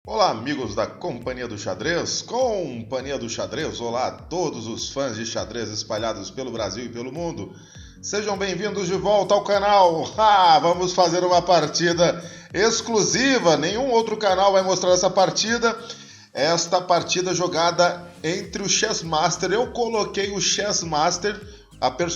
Olá, amigos da Companhia do Xadrez. Companhia do Xadrez, olá a todos os fãs de xadrez espalhados pelo Brasil e pelo mundo. Sejam bem-vindos de volta ao canal. Vamos fazer uma partida exclusiva. Nenhum outro canal vai mostrar essa partida. Esta partida jogada entre o Chess Master. Eu coloquei o Chess Master,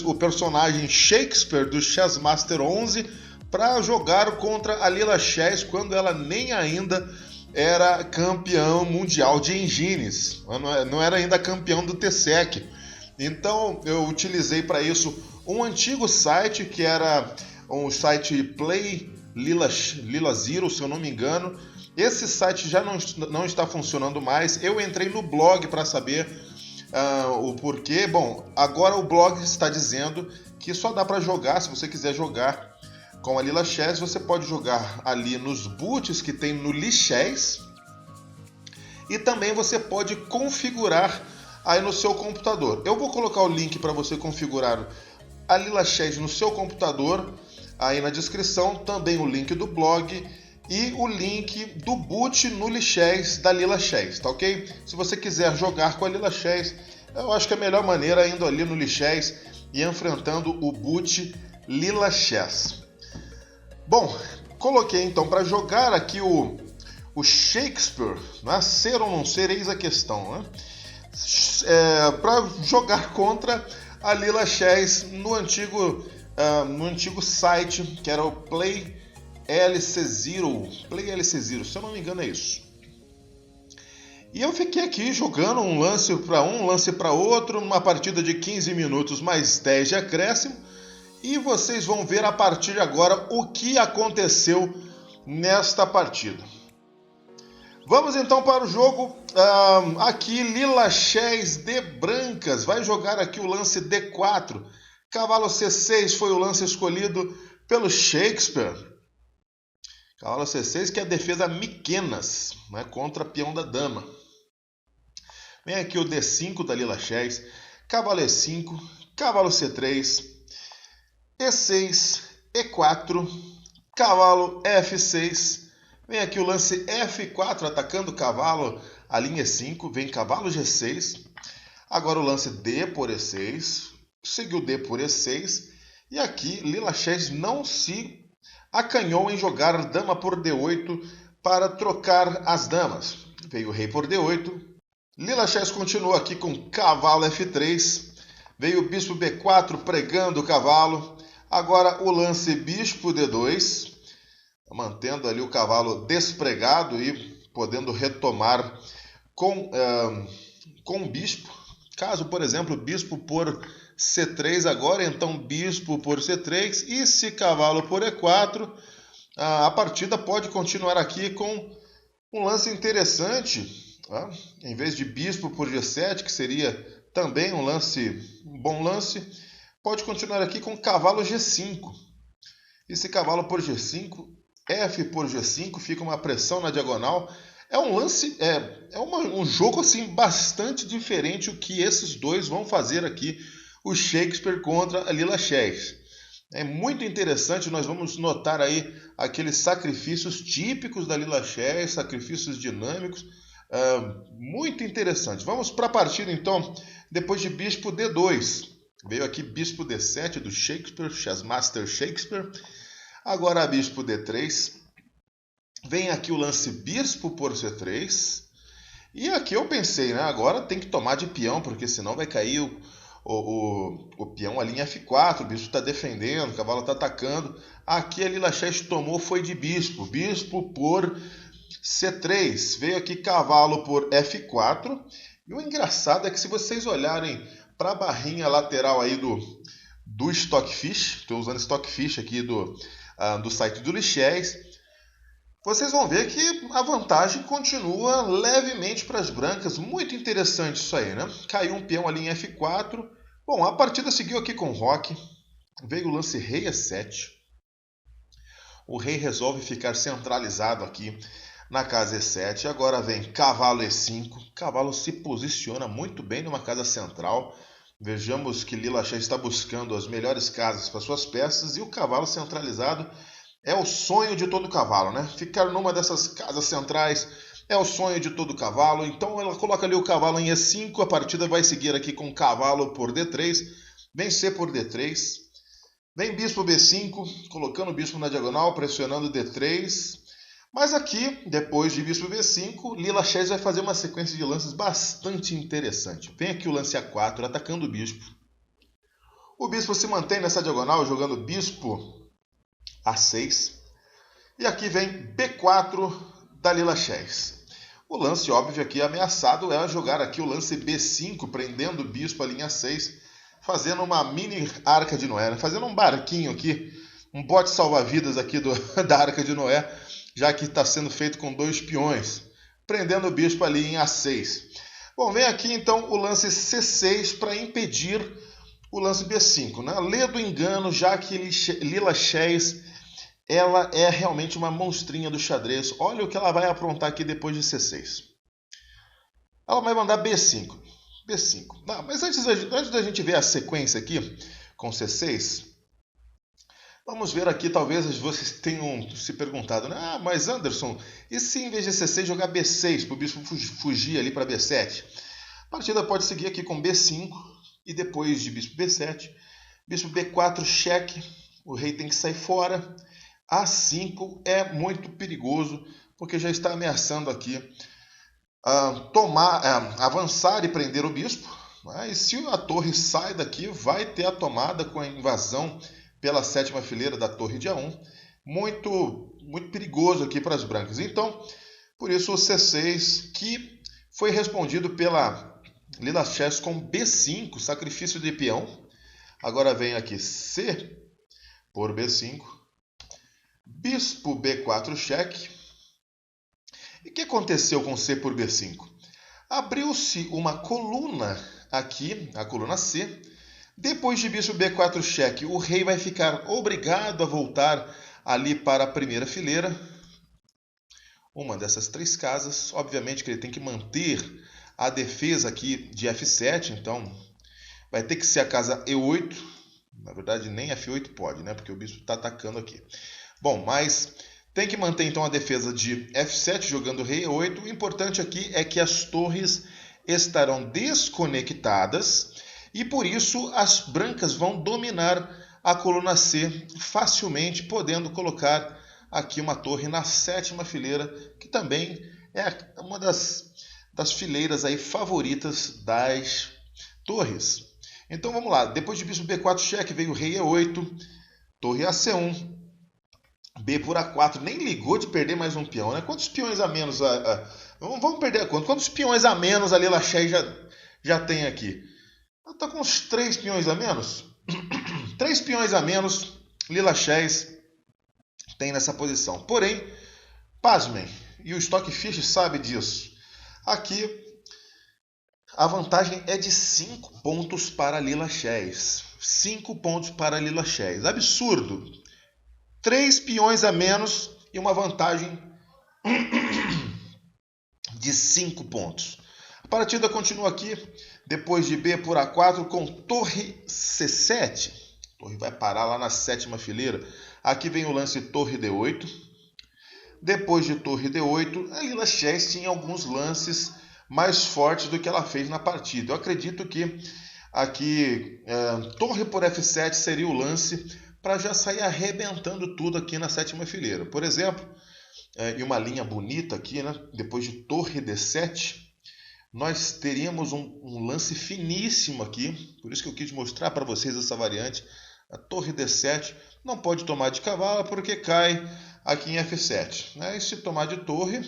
o personagem Shakespeare do Chess Master 11, para jogar contra a Lila Chess quando ela nem ainda era campeão mundial de engines, não era ainda campeão do TSEC. Então eu utilizei para isso um antigo site que era um site Play Lila Zero, se eu não me engano. Esse site já não está funcionando mais. Eu entrei no blog para saber o porquê. Bom, agora o blog está dizendo que só dá para jogar, se você quiser jogar com a Lila Chess, você pode jogar ali nos boots que tem no Lichess e também você pode configurar aí no seu computador. Eu vou colocar o link para você configurar a Lila Chess no seu computador aí na descrição, também o link do blog e o link do boot no Lichess da Lila Chess, tá ok? Se você quiser jogar com a Lila Chess, eu acho que a melhor maneira é indo ali no Lichess e enfrentando o boot Lila Chess. Bom, coloquei então para jogar aqui o Shakespeare, né? Ser ou não ser, eis a questão, né? Para jogar contra a Lila Chess no antigo site que era o Play LC Zero, se eu não me engano é isso. E eu fiquei aqui jogando um lance para outro, numa partida de 15 minutos mais 10 de acréscimo. E vocês vão ver a partir de agora o que aconteceu nesta partida. Vamos então para o jogo. Aqui Lila Chess de brancas vai jogar aqui o lance D4. Cavalo C6 foi o lance escolhido pelo Shakespeare. Cavalo C6 que é a defesa Miquenas, né, contra peão da dama. Vem aqui o D5 da Lila Chess. Cavalo E5, cavalo C3. E6, E4, cavalo F6, vem aqui o lance F4 atacando o cavalo, a linha E5, vem cavalo G6, agora o lance D por E6, seguiu D por E6, e aqui Lila Chess não se acanhou em jogar dama por D8 para trocar as damas. Veio o rei por D8, Lila Chess continuou aqui com cavalo F3, veio o bispo B4 pregando o cavalo. Agora o lance bispo D2, mantendo ali o cavalo despregado e podendo retomar com o bispo. Caso, por exemplo, bispo por C3 agora, então bispo por C3. E se cavalo por E4, a partida pode continuar aqui com um lance interessante. Tá? Em vez de bispo por G7, que seria também um bom lance, pode continuar aqui com cavalo G5. E se cavalo por G5, F por G5, fica uma pressão na diagonal. É um lance, um jogo assim bastante diferente o que esses dois vão fazer aqui, o Shakespeare contra a Lila Chess. É muito interessante, nós vamos notar aí aqueles sacrifícios típicos da Lila Chess, sacrifícios dinâmicos, muito interessante. Vamos para a partida então, depois de bispo D2. Veio aqui bispo D7 do Shakespeare, Chessmaster Shakespeare. Agora bispo D3. Vem aqui o lance bispo por C3. E aqui eu pensei, né? Agora tem que tomar de peão, porque senão vai cair o peão ali em F4. O bispo está defendendo, o cavalo está atacando. Aqui a Lila Chess tomou, foi de bispo. Bispo por C3. Veio aqui cavalo por F4. E o engraçado é que se vocês olharem para a barrinha lateral aí do Stockfish, estou usando Stockfish aqui do site do Lichess, vocês vão ver que a vantagem continua levemente para as brancas. Muito interessante isso aí, né? Caiu um peão ali em F4. Bom, a partida seguiu aqui com roque. Veio o lance rei E7. O rei resolve ficar centralizado aqui na casa E7. Agora vem cavalo E5. O cavalo se posiciona muito bem numa casa central. Vejamos que Lila Chess está buscando as melhores casas para suas peças e o cavalo centralizado é o sonho de todo cavalo, né? Ficar numa dessas casas centrais é o sonho de todo cavalo. Então ela coloca ali o cavalo em E5, a partida vai seguir aqui com cavalo por D3, vem C por D3, vem bispo B5, colocando o bispo na diagonal, pressionando D3. Mas aqui, depois de bispo B5, Lila Chess vai fazer uma sequência de lances bastante interessante. Vem aqui o lance A4, atacando o bispo. O bispo se mantém nessa diagonal, jogando bispo A6. E aqui vem B4 da Lila Chess. O lance óbvio aqui ameaçado é jogar aqui o lance B5, prendendo o bispo à linha 6, fazendo uma mini Arca de Noé, fazendo um barquinho aqui, um bote salva-vidas aqui da Arca de Noé, já que está sendo feito com 2 peões, prendendo o bispo ali em A6. Bom, vem aqui então o lance C6 para impedir o lance B5. Né? Lê do engano, já que Lila Chess ela é realmente uma monstrinha do xadrez. Olha o que ela vai aprontar aqui depois de C6. Ela vai mandar B5. B5. Não, mas antes da gente ver a sequência aqui com C6, vamos ver aqui, talvez vocês tenham se perguntado, né? Mas Anderson, e se em vez de C6 jogar B6, para o bispo fugir ali para B7? A partida pode seguir aqui com B5 e depois de bispo B7, bispo B4, cheque, o rei tem que sair fora. A5 é muito perigoso, porque já está ameaçando aqui avançar e prender o bispo. Né? E se a torre sai daqui, vai ter a tomada com a invasão pela 7ª fileira da torre de A1. Muito, muito perigoso aqui para as brancas. Então, por isso o C6, que foi respondido pela Lila Chess com B5, sacrifício de peão. Agora vem aqui C por B5. Bispo B4 cheque. E o que aconteceu com C por B5? Abriu-se uma coluna aqui, a coluna C. Depois de bispo B4 cheque, o rei vai ficar obrigado a voltar ali para a primeira fileira. Uma dessas 3 casas. Obviamente que ele tem que manter a defesa aqui de F7, então vai ter que ser a casa E8. Na verdade, nem F8 pode, né? Porque o bispo está atacando aqui. Bom, mas tem que manter então a defesa de F7 jogando rei E8. O importante aqui é que as torres estarão desconectadas e por isso as brancas vão dominar a coluna C facilmente, podendo colocar aqui uma torre na 7ª fileira, que também é uma das fileiras aí favoritas das torres. Então vamos lá, depois de bispo B4 cheque veio rei E8, torre AC1, B por A4, nem ligou de perder mais um peão, né? Quantos peões a menos? Vamos perder a conta. Quantos peões a menos a Lila Chess já tem aqui? Ela está com uns 3 peões a menos? 3 peões a menos Lila Chess tem nessa posição. Porém, pasmem, e o Stockfish sabe disso. Aqui, a vantagem é de 5 pontos para Lila Chess. 5 pontos para Lila Chess. Absurdo! 3 peões a menos e uma vantagem de 5 pontos. A partida continua aqui, depois de B por A4 com torre C7. A torre vai parar lá na 7ª fileira. Aqui vem o lance torre D8. Depois de torre D8, a Lila Chess tinha alguns lances mais fortes do que ela fez na partida. Eu acredito que aqui torre por F7 seria o lance para já sair arrebentando tudo aqui na 7ª fileira. Por exemplo, e uma linha bonita aqui, né? Depois de torre D7, nós teríamos um lance finíssimo aqui. Por isso que eu quis mostrar para vocês essa variante. A torre D7 não pode tomar de cavalo porque cai aqui em F7. Né? E se tomar de torre,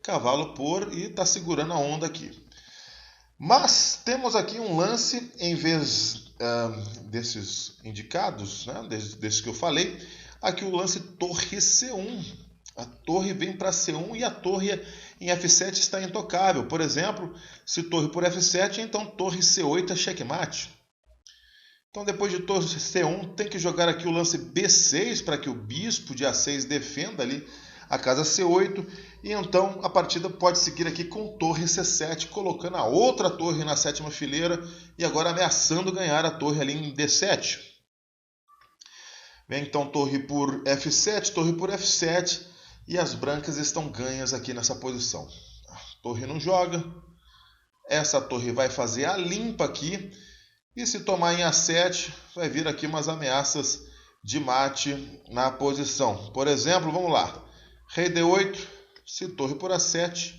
cavalo por e está segurando a onda aqui. Mas temos aqui um lance, em vez desses indicados, né, desses que eu falei, aqui o lance torre C1. A torre vem para C1 e a torre em F7 está intocável. Por exemplo, se torre por F7, então torre C8 é checkmate. Então depois de torre C1 tem que jogar aqui o lance B6 para que o bispo de A6 defenda ali a casa C8. E então a partida pode seguir aqui com torre C7, colocando a outra torre na 7ª fileira e agora ameaçando ganhar a torre ali em D7. Vem então torre por F7, torre por F7. E as brancas estão ganhas aqui nessa posição. A torre não joga. Essa torre vai fazer a limpa aqui. E se tomar em A7, vai vir aqui umas ameaças de mate na posição. Por exemplo, vamos lá. Rei D8, se torre por A7,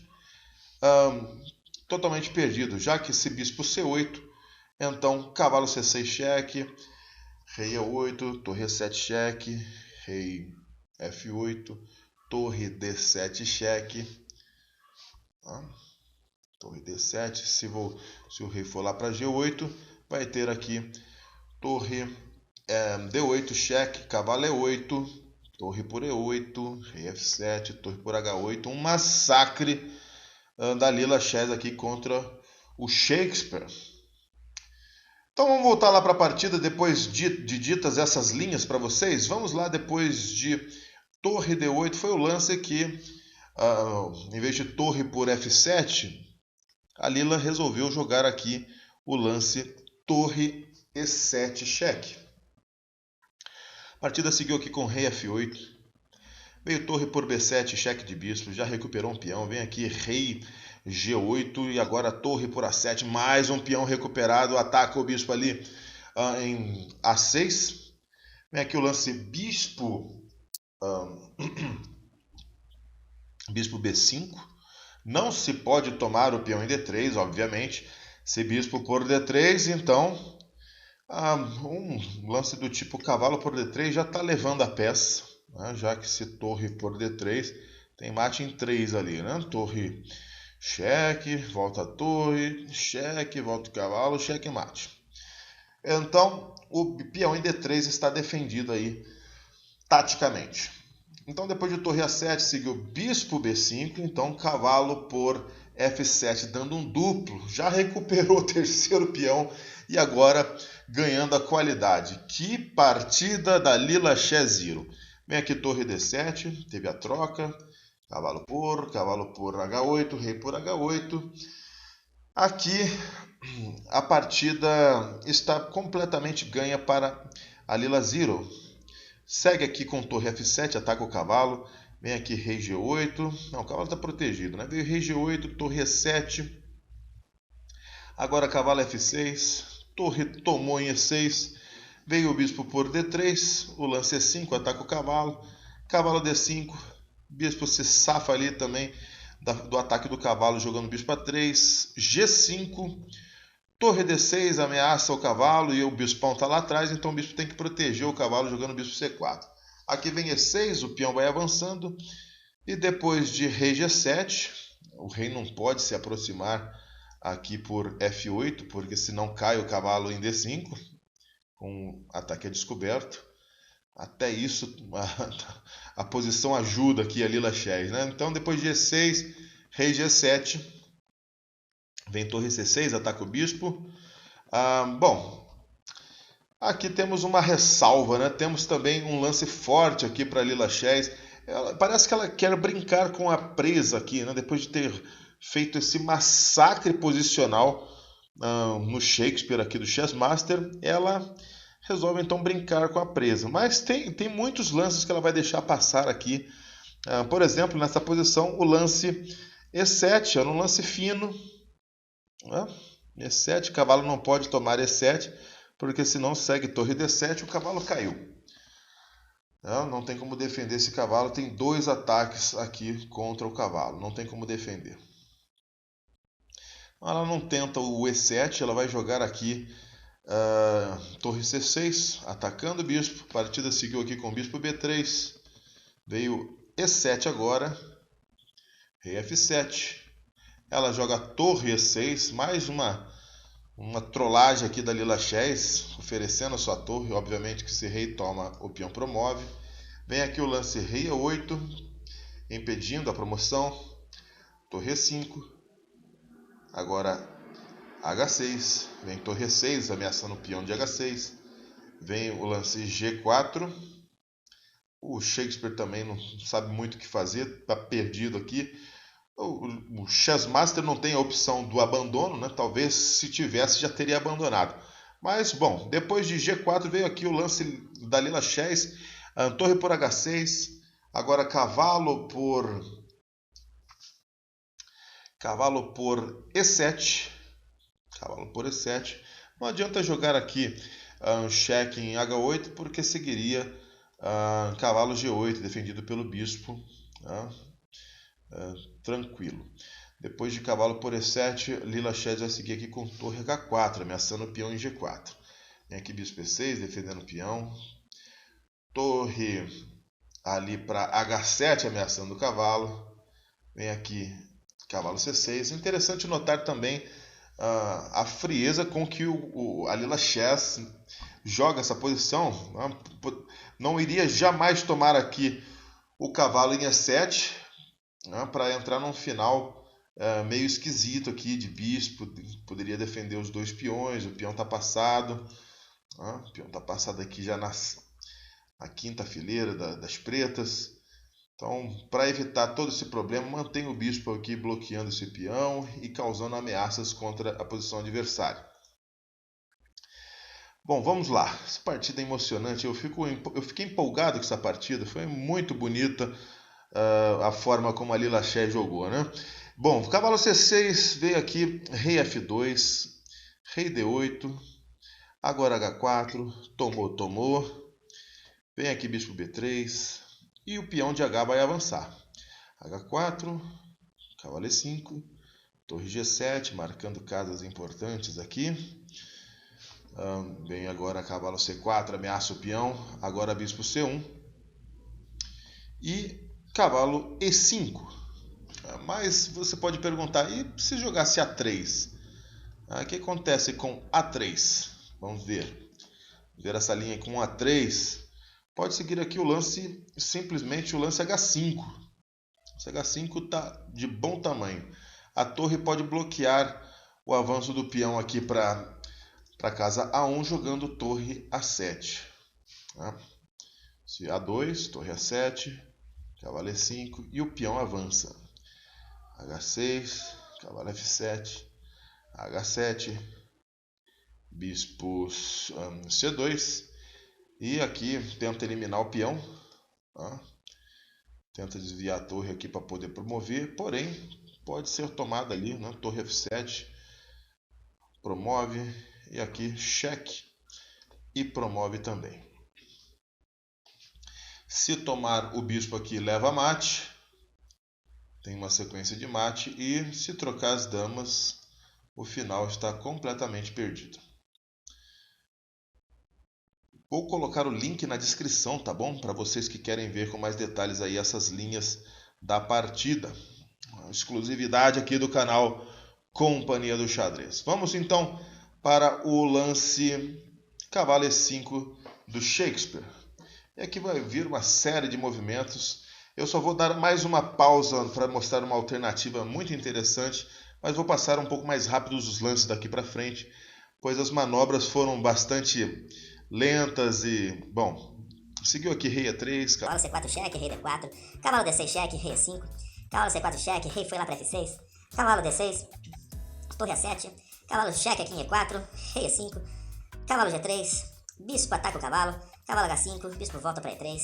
totalmente perdido, já que esse bispo C8, então cavalo C6 cheque, rei E8, torre E7 cheque, rei F8, torre D7 cheque, torre D7, se o rei for lá para G8, vai ter aqui torre D8 cheque, cavalo E8, torre por E8, rei F7, torre por H8, um massacre da Lila Chess aqui contra o Shakespeare. Então vamos voltar lá para a partida depois de ditas essas linhas para vocês. Vamos lá depois de torre D8, foi o lance que, em vez de torre por F7, a Lila resolveu jogar aqui o lance torre E7 cheque. A partida seguiu aqui com rei F8. Veio torre por B7, cheque de bispo, já recuperou um peão. Vem aqui rei G8 e agora torre por A7, mais um peão recuperado. Ataca o bispo ali em A6. Vem aqui o lance bispo, bispo B5. Não se pode tomar o peão em D3, obviamente. Se bispo por D3, então um lance do tipo cavalo por D3 já está levando a peça, né? Já que se torre por D3 tem mate em 3 ali, né? Torre cheque, volta a torre, cheque, volta o cavalo, cheque mate. Então o peão em D3 está defendido aí taticamente. Então depois de torre A7 seguiu bispo B5, então cavalo por F7 dando um duplo, já recuperou o terceiro peão e agora ganhando a qualidade. Que partida da Lila Chess Zero. Vem aqui torre D7, teve a troca, cavalo por H8, rei por H8. Aqui a partida está completamente ganha para a Lila Zero. Segue aqui com torre F7, ataca o cavalo. Vem aqui rei G8. Não, o cavalo está protegido, né? Veio rei G8, torre E7. Agora cavalo F6. Torre tomou em E6. Veio o bispo por D3. O lance E5, ataca o cavalo. Cavalo D5. Bispo se safa ali também do ataque do cavalo, jogando bispo A3. G5. Torre D6 ameaça o cavalo e o bispão está lá atrás, então o bispo tem que proteger o cavalo jogando bispo C4. Aqui vem E6, o peão vai avançando. E depois de rei G7, o rei não pode se aproximar aqui por F8, porque senão cai o cavalo em D5, com ataque a descoberto. Até isso, a posição ajuda aqui a Lila Chess, né? Então depois de E6, rei G7, vem torre C6, ataca o bispo. Bom, aqui temos uma ressalva, né? Temos também um lance forte aqui para Lila Chess. Parece que ela quer brincar com a presa aqui, né? Depois de ter feito esse massacre posicional no Shakespeare aqui do Chess Master, ela resolve então brincar com a presa. Mas tem muitos lances que ela vai deixar passar aqui. Por exemplo, nessa posição, o lance E7 era um lance fino. E7, cavalo não pode tomar E7, porque senão segue torre D7 o cavalo caiu. Não tem como defender esse cavalo, tem 2 ataques aqui contra o cavalo, não tem como defender. Ela não tenta o E7, ela vai jogar aqui torre C6, atacando o bispo. A partida seguiu aqui com o bispo B3, veio E7 agora, rei F7. Ela joga torre E6, mais uma trollagem aqui da Lila Chess, oferecendo a sua torre. Obviamente que se rei toma, o peão promove. Vem aqui o lance rei E8, impedindo a promoção. Torre E5. Agora H6. Vem torre E6, ameaçando o peão de H6. Vem o lance G4. O Shakespeare também não sabe muito o que fazer, está perdido aqui. O Chess Master não tem a opção do abandono, né? Talvez se tivesse já teria abandonado. Mas, bom, depois de G4 veio aqui o lance da Lila Chess, torre por H6, Agora cavalo por E7. Cavalo por E7. Não adianta jogar aqui um cheque em H8, porque seguiria cavalo G8, defendido pelo bispo. Tranquilo. Depois de cavalo por E7, Lila Chess vai seguir aqui com torre H4, ameaçando o peão em G4. Vem aqui bispo E6, defendendo o peão. Torre ali para H7, ameaçando o cavalo. Vem aqui cavalo C6. Interessante notar também a frieza com que a Lila Chess joga essa posição. Não iria jamais tomar aqui o cavalo em E7, para entrar num final meio esquisito aqui de bispo. Poderia defender os dois peões. O peão está passado. O peão está passado aqui já na quinta fileira das pretas. Então, para evitar todo esse problema, mantém o bispo aqui bloqueando esse peão e causando ameaças contra a posição adversária. Bom, vamos lá. Essa partida é emocionante. Eu fiquei empolgado com essa partida. Foi muito bonita a forma como a Lila Chess jogou, né? Bom, cavalo C6, veio aqui rei F2, rei D8, agora H4, tomou. Vem aqui bispo B3 e o peão de H vai avançar. H4, cavalo E5, torre G7, marcando casas importantes aqui. Vem agora cavalo C4, ameaça o peão, agora bispo C1 e cavalo E5. Mas você pode perguntar, e se jogasse A3? O que acontece com A3? Vamos ver essa linha com A3. Pode seguir aqui o lance, simplesmente o lance H5. Esse H5 está de bom tamanho. A torre pode bloquear o avanço do peão aqui para casa A1, jogando torre A7. Se A2, torre A7, cavalo E5 e o peão avança. H6, cavalo F7, H7, bispo C2 e aqui tenta eliminar o peão, tenta desviar a torre aqui para poder promover, porém pode ser tomada ali, torre F7, promove e aqui cheque e promove também. Se tomar o bispo aqui leva mate. Tem uma sequência de mate e se trocar as damas, o final está completamente perdido. Vou colocar o link na descrição, tá bom? Para vocês que querem ver com mais detalhes aí essas linhas da partida. Uma exclusividade aqui do canal Companhia do Xadrez. Vamos então para o lance cavalo E5 do Shakespeare. E aqui vai vir uma série de movimentos. Eu só vou dar mais uma pausa para mostrar uma alternativa muito interessante, mas vou passar um pouco mais rápido os lances daqui para frente, pois as manobras foram bastante lentas e, bom, seguiu aqui rei E3, cavalo C4 cheque, rei D4, cavalo D6 cheque, rei E5, cavalo C4 cheque, rei foi lá para F6, cavalo D6, torre A7, cavalo cheque aqui em E4, rei E5, cavalo G3, bispo ataca o cavalo, cavalo H5, bispo volta para E3,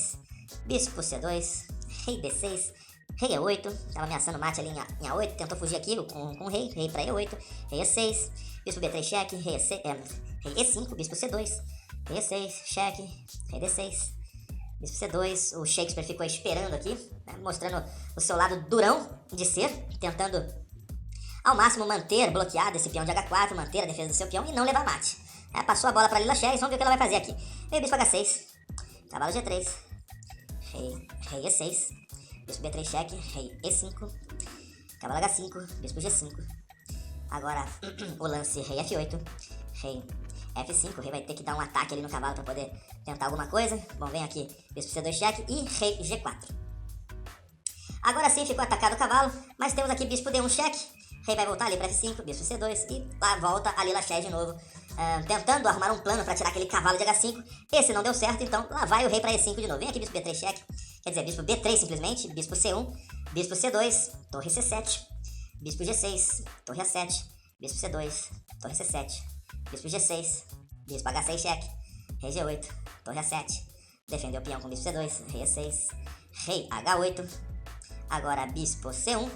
bispo C2, rei D6, rei E8, estava ameaçando o mate ali em A8, tentou fugir aqui com o rei para E8, rei E6, bispo B3 cheque, rei E5, bispo C2, rei E6, cheque, rei D6, bispo C2, o Shakespeare ficou esperando aqui, mostrando o seu lado durão de ser, tentando ao máximo manter bloqueado esse peão de H4, manter a defesa do seu peão e não levar mate. Passou a bola para Lila Chess, vamos ver o que ela vai fazer aqui. Rei bispo H6, cavalo G3, rei E6, bispo B3 cheque, rei E5, cavalo H5, bispo G5. Agora o lance rei F8, rei F5, o rei vai ter que dar um ataque ali no cavalo para poder tentar alguma coisa. Bom, vem aqui bispo C2 cheque e rei G4. Agora sim ficou atacado o cavalo, mas temos aqui bispo D1 cheque, rei vai voltar ali para F5, bispo C2 e lá volta a Lila Chess de novo, tentando arrumar um plano para tirar aquele cavalo de H5. Esse não deu certo, então lá vai o rei para E5 de novo. Vem aqui bispo B3 cheque, quer dizer, bispo B3 simplesmente, bispo C1, bispo C2, torre C7, bispo G6, torre A7, bispo C2, torre C7, bispo G6, bispo H6 cheque, rei G8, torre A7, defendeu o peão com bispo C2, rei E6, rei H8. Agora bispo C1.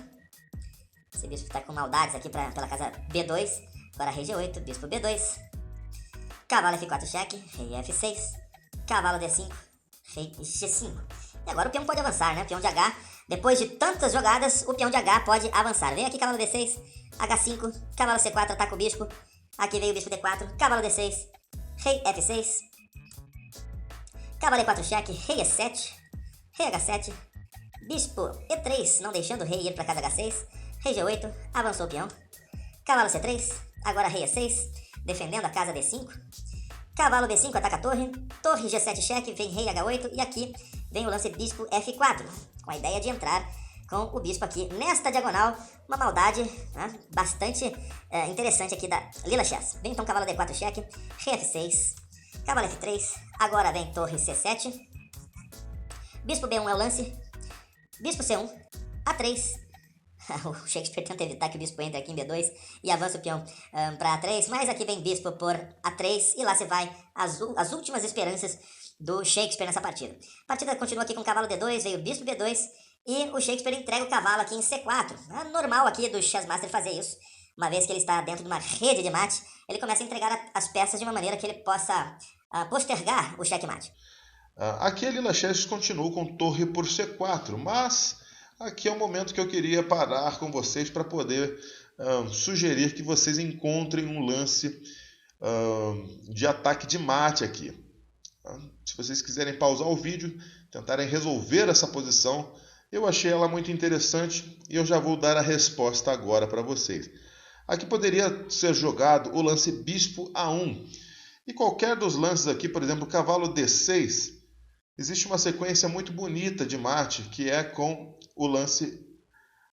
Esse bispo tá com maldades aqui pela casa B2. Agora rei G8, bispo B2. Cavalo F4 cheque, rei F6. Cavalo D5, rei G5. E agora o peão pode avançar, né? Peão de H. Depois de tantas jogadas, o peão de H pode avançar. Vem aqui cavalo D6, H5, cavalo C4, ataca o bispo. Aqui veio o bispo D4, cavalo D6, rei F6. Cavalo E4 cheque, rei E7, rei H7. Bispo E3, não deixando o rei ir para casa H6. Rei G8, avançou o peão. Cavalo C3, agora rei E6, defendendo a casa D5. Cavalo B5, ataca a torre. Torre G7 cheque, vem rei H8. E aqui vem o lance bispo F4, com a ideia de entrar com o bispo aqui nesta diagonal. Uma maldade, né, bastante interessante aqui da Lila Chess. Vem então cavalo D4 cheque, rei F6, cavalo F3. Agora vem torre C7. Bispo B1 é o lance. Bispo C1, A3. O Shakespeare tenta evitar que o bispo entre aqui em B2 e avança o peão para A3, mas aqui vem bispo por A3 e lá se vai as últimas esperanças do Shakespeare nessa partida. A partida continua aqui com o cavalo D2, veio o bispo B2 e o Shakespeare entrega o cavalo aqui em C4. É normal aqui do Chessmaster fazer isso, uma vez que ele está dentro de uma rede de mate, ele começa a entregar as peças de uma maneira que ele possa postergar o checkmate. Aqui a Lila Chess continuou com torre por C4, mas aqui é o momento que eu queria parar com vocês para poder sugerir que vocês encontrem um lance de ataque de mate aqui. Se vocês quiserem pausar o vídeo, tentarem resolver essa posição, eu achei ela muito interessante e eu já vou dar a resposta agora para vocês. Aqui poderia ser jogado o lance bispo A1. E qualquer dos lances aqui, por exemplo, cavalo D6, existe uma sequência muito bonita de mate que é com o lance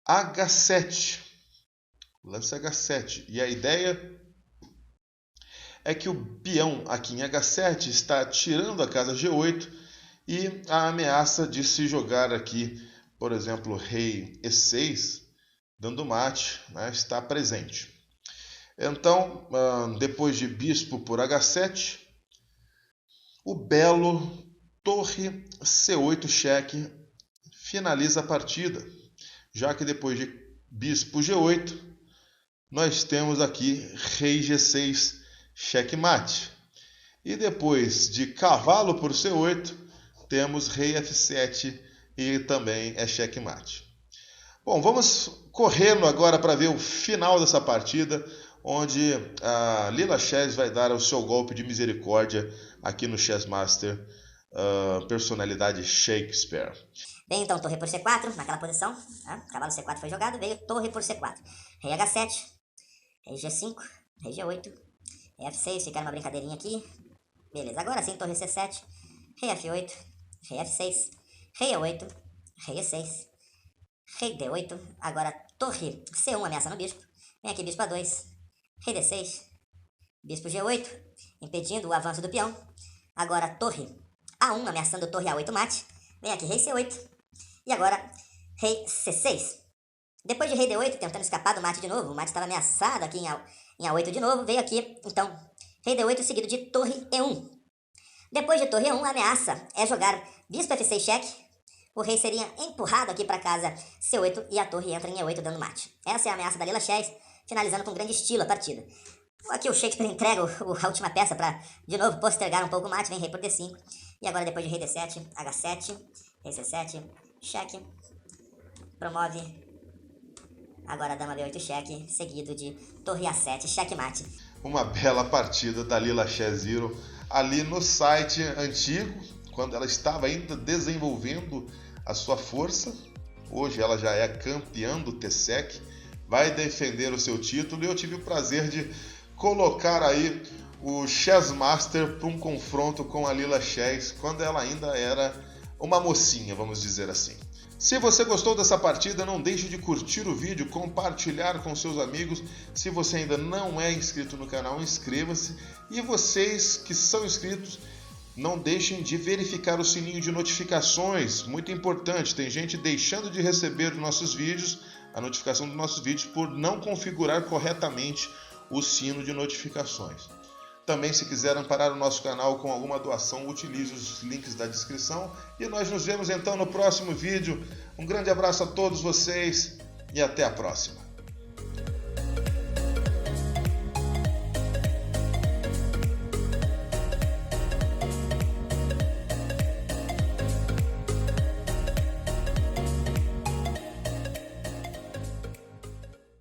H7. O lance H7. E a ideia é que o peão aqui em H7 está tirando a casa G8 e a ameaça de se jogar aqui, por exemplo, rei E6, dando mate, né, está presente. Então, depois de bispo por H7, o belo torre C8 cheque finaliza a partida, já que depois de bispo G8, nós temos aqui rei G6 checkmate. E depois de cavalo por C8, temos rei F7 e também é checkmate. Bom, vamos correndo agora para ver o final dessa partida, onde a Lila Chess vai dar o seu golpe de misericórdia aqui no Chessmaster, personalidade Shakespeare. Vem então torre por C4, naquela posição, né? Cavalo C4 foi jogado, veio torre por C4. Rei H7, rei G5, rei G8, rei F6, ficar uma brincadeirinha aqui. Beleza, agora sim torre C7, rei F8, rei F6, rei E8, rei E6, rei D8, agora torre C1 ameaçando o bispo. Vem aqui bispo A2, rei D6, bispo G8, impedindo o avanço do peão. Agora torre A1 ameaçando torre A8 mate. Vem aqui rei C8 e agora rei C6. Depois de rei D8 tentando escapar do mate de novo, o mate estava ameaçado aqui em A8 de novo, veio aqui então rei D8 seguido de torre E1. Depois de torre E1 a ameaça é jogar bispo F6 cheque. O rei seria empurrado aqui para casa C8 e a torre entra em E8 dando mate. Essa é a ameaça da Lila Chess, finalizando com grande estilo a partida. Aqui o Shakespeare entrega a última peça para, de novo, postergar um pouco o mate. Vem rei por D5. E agora depois de rei D7, H7, rei C7, cheque. Promove. Agora dama B8 cheque, seguido de torre A7, checkmate. Uma bela partida da Lila Chess Zero ali no site antigo, quando ela estava ainda desenvolvendo a sua força. Hoje ela já é campeã do TSEC, vai defender o seu título e eu tive o prazer de colocar aí o Chessmaster para um confronto com a Lila Chess quando ela ainda era uma mocinha, vamos dizer assim. Se você gostou dessa partida, não deixe de curtir o vídeo, compartilhar com seus amigos. Se você ainda não é inscrito no canal, inscreva-se. E vocês que são inscritos, não deixem de verificar o sininho de notificações, muito importante. Tem gente deixando de receber nossos vídeos, a notificação dos nossos vídeos, por não configurar corretamente o sino de notificações. Também, se quiser amparar o nosso canal com alguma doação, utilize os links da descrição. E nós nos vemos então no próximo vídeo. Um grande abraço a todos vocês e até a próxima.